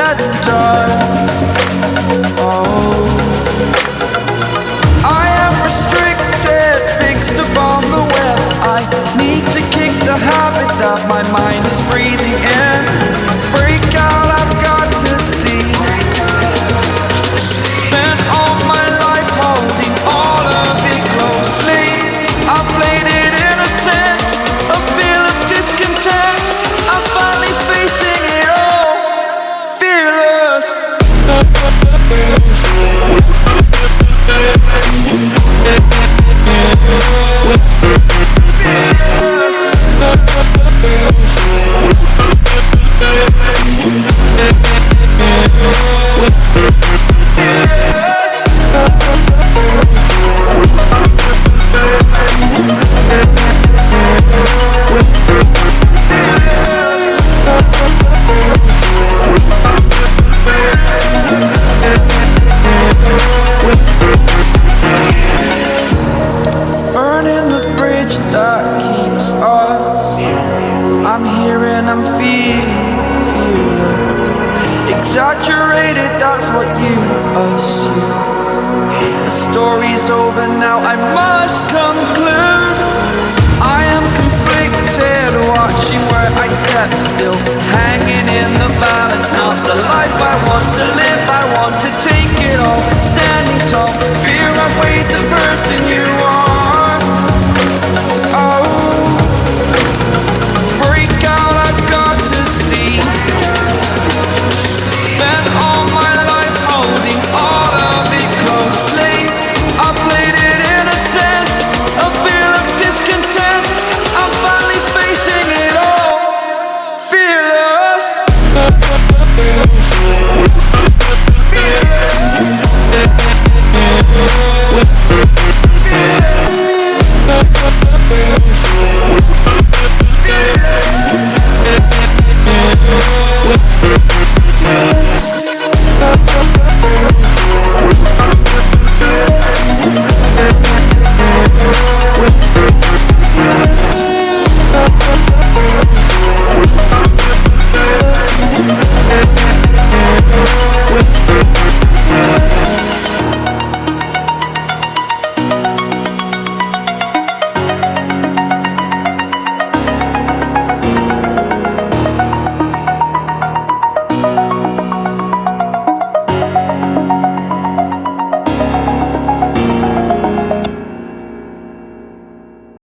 said and done. Oh, I am restricted, fixed upon the web. I need to kick the habit that my mind is breathing in. Break out, I've got to see. Spent all my life holding all of it closely. I played it innocent, a feel of discontent. I'm finally facing it all, fearless. Burning the bridge that keeps us. I'm here and I'm feeling exaggerated, that's what you assume. The story's over now, I must conclude. I am conflicted, watching where I step still, hanging